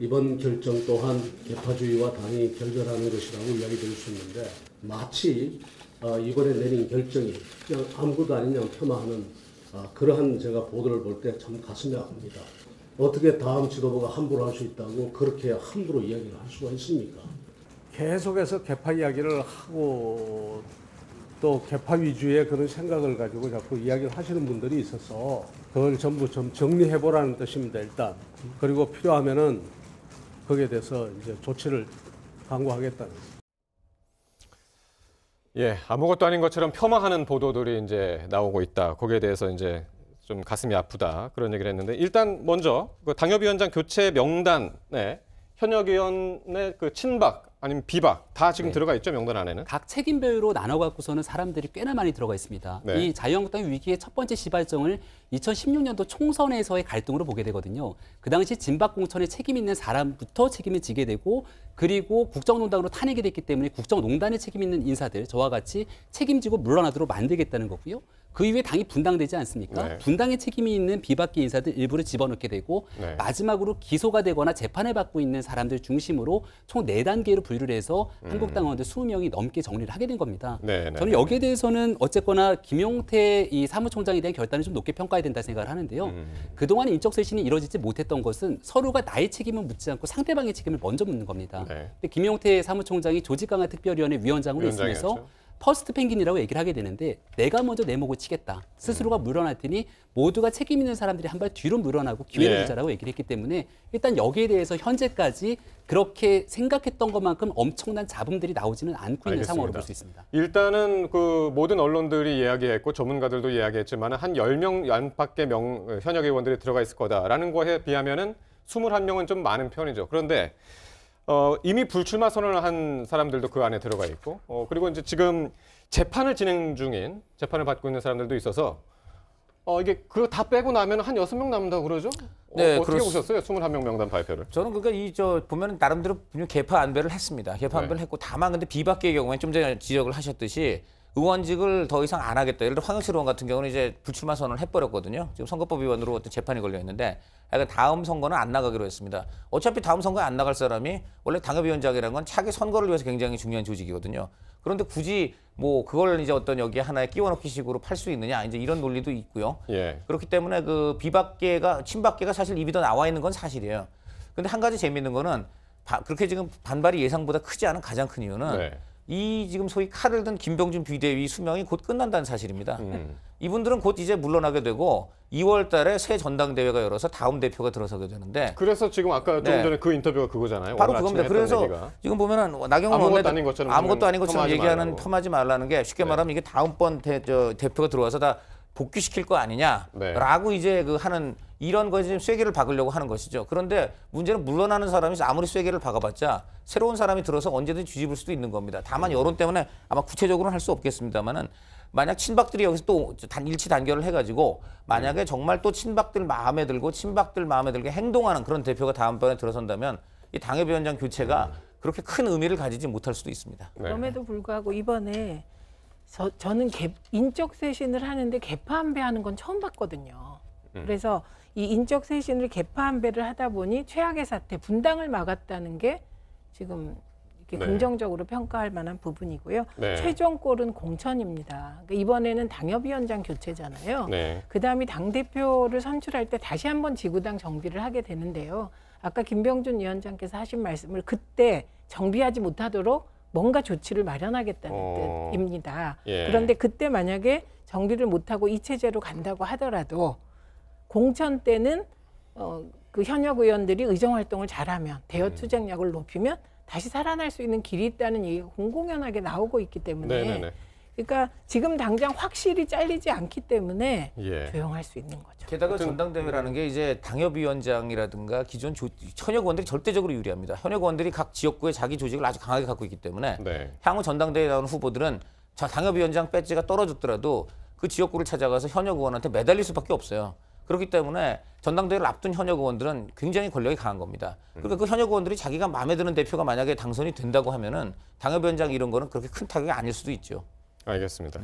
이번 결정 또한 개파주의와 당이 결별하는 것이라고 이야기될 수 있는데 마치 이번에 내린 결정이 그냥 아무것도 아닌 양 폄하하는 그러한 제가 보도를 볼 때 참 가슴이 아픕니다. 어떻게 다음 지도부가 함부로 할 수 있다고 그렇게 함부로 이야기를 할 수가 있습니까? 계속해서 개파 이야기를 하고 또 개파 위주의 그런 생각을 가지고 자꾸 이야기를 하시는 분들이 있어서 그걸 전부 좀 정리해보라는 뜻입니다, 일단. 그리고 필요하면은 거기에 대해서 이제 조치를 강구하겠다는. 예, 아무것도 아닌 것처럼 폄하하는 보도들이 이제 나오고 있다. 거기에 대해서 이제 좀 가슴이 아프다. 그런 얘기를 했는데 일단 먼저 그 당협위원장 교체 명단에 현역 의원의 그 친박 아니면 비박 다 지금 들어가 있죠, 명단 안에는? 각 책임별로 나눠갖고서는 사람들이 꽤나 많이 들어가 있습니다. 네. 이 자유한국당의 위기의 첫 번째 시발점을 2016년도 총선에서의 갈등으로 보게 되거든요. 그 당시 진박 공천에 책임 있는 사람부터 책임을 지게 되고 그리고 국정농단으로 탄핵이 됐기 때문에 국정농단에 책임 있는 인사들 저와 같이 책임지고 물러나도록 만들겠다는 거고요. 그 이후에 당이 분당되지 않습니까? 네. 분당에 책임이 있는 비박계 인사들 일부를 집어넣게 되고 네. 마지막으로 기소가 되거나 재판을 받고 있는 사람들 중심으로 총 4단계로 분류를 해서 한국당 의원들 20명이 넘게 정리를 하게 된 겁니다. 네, 네, 저는 여기에 대해서는 어쨌거나 김용태 이 사무총장에 대한 결단을 좀 높게 평가해야 된다 생각을 하는데요. 그동안 인적 쇄신이 이루어지지 못했던 것은 서로가 나의 책임을 묻지 않고 상대방의 책임을 먼저 묻는 겁니다. 네. 근데 김용태 사무총장이 조직강화 특별위원회 위원장으로 있으면서 퍼스트 펭귄이라고 얘기를 하게 되는데 내가 먼저 내 목을 치겠다. 스스로가 물러날 테니 모두가 책임 있는 사람들이 한 발 뒤로 물러나고 기회를 주자라고 얘기를 했기 때문에 일단 여기에 대해서 현재까지 그렇게 생각했던 것만큼 엄청난 잡음들이 나오지는 않고 있는 상황으로 볼 수 있습니다. 일단은 그 모든 언론들이 이야기했고 전문가들도 이야기했지만 한 10명 안팎의 현역 의원들이 들어가 있을 거다라는 거에 비하면은 21명은 좀 많은 편이죠. 그런데 이미 불출마 선언을 한 사람들도 그 안에 들어가 있고 그리고 이제 지금 재판을 진행 중인 재판을 받고 있는 사람들도 있어서 이게 그거 다 빼고 나면 한 6명 남는다고 그러죠? 네, 어떻게 보셨어요? 21명 명단 발표를. 저는 그러니까 보면 나름대로 개파 안배를 했습니다. 개파 안배를 했고 다만 근데 비박계의 경우에 좀 전에 지적을 하셨듯이 의원직을 더 이상 안 하겠다. 예를 들어 황영실 의원 같은 경우는 이제 불출마 선언을 해버렸거든요. 지금 선거법 위반으로 어떤 재판이 걸려 있는데 그러니까 다음 선거는 안 나가기로 했습니다. 어차피 다음 선거에 안 나갈 사람이 원래 당협위원장이라는 건 차기 선거를 위해서 굉장히 중요한 조직이거든요. 그런데 굳이 뭐 그걸 이제 어떤 여기에 하나에 끼워넣기 식으로 팔 수 있느냐 이제 이런 논리도 있고요. 예. 그렇기 때문에 그 비박계가 친박계가 사실 입이 더 나와 있는 건 사실이에요. 근데 한 가지 재미있는 거는 그렇게 지금 반발이 예상보다 크지 않은 가장 큰 이유는 이 지금 소위 칼을 든 김병준 비대위 수명이 곧 끝난다는 사실입니다. 이분들은 곧 이제 물러나게 되고 2월 달에 새 전당대회가 열어서 다음 대표가 들어서게 되는데 그래서 지금 아까 조금 전에 그 인터뷰가 그거잖아요. 바로 그겁니다. 그래서 얘기가. 지금 보면은 나경원 아무것도 아닌 것처럼 아무것도 아닌 것처럼 얘기하는 폄하지 말라는 게 쉽게 말하면 이게 다음번 대표가 들어와서 다 복귀시킬 거 아니냐라고 이제 하는 이런 거에 지금 쐐기를 박으려고 하는 것이죠. 그런데 문제는 물러나는 사람이 아무리 쐐기를 박아봤자 새로운 사람이 들어서 언제든지 뒤집을 수도 있는 겁니다. 다만 여론 때문에 아마 구체적으로는 할 수 없겠습니다만은 만약 친박들이 여기서 또 일치 단결을 해가지고 만약에 정말 또 친박들 마음에 들게 행동하는 그런 대표가 다음번에 들어선다면 이 당협위원장 교체가 그렇게 큰 의미를 가지지 못할 수도 있습니다. 그럼에도 불구하고 이번에 저는 인적 쇄신을 하는데 개파 안배하는 건 처음 봤거든요. 그래서 이 인적 쇄신을 개파 안배를 하다 보니 최악의 사태, 분당을 막았다는 게 지금 이렇게 긍정적으로 평가할 만한 부분이고요. 최종 골은 공천입니다. 그러니까 이번에는 당협위원장 교체잖아요. 그다음에 당대표를 선출할 때 다시 한번 지구당 정비를 하게 되는데요. 아까 김병준 위원장께서 하신 말씀을 그때 정비하지 못하도록 뭔가 조치를 마련하겠다는 뜻입니다. 그런데 그때 만약에 정비를 못하고 이 체제로 간다고 하더라도 공천 때는 그 현역 의원들이 의정활동을 잘하면 대여 투쟁력을 높이면 다시 살아날 수 있는 길이 있다는 얘기가 공공연하게 나오고 있기 때문에 그러니까 지금 당장 확실히 잘리지 않기 때문에 조용할 수 있는 거죠. 게다가 전당대회라는 게 이제 당협위원장이라든가 기존 현역 의원들이 절대적으로 유리합니다. 현역 의원들이 각 지역구에 자기 조직을 아주 강하게 갖고 있기 때문에 향후 전당대회에 나오는 후보들은 당협위원장 배지가 떨어졌더라도 그 지역구를 찾아가서 현역 의원한테 매달릴 수밖에 없어요. 그렇기 때문에 전당대회를 앞둔 현역 의원들은 굉장히 권력이 강한 겁니다. 그러니까 그 현역 의원들이 자기가 마음에 드는 대표가 만약에 당선이 된다고 하면은 당협위원장 이런 거는 그렇게 큰 타격이 아닐 수도 있죠. 알겠습니다.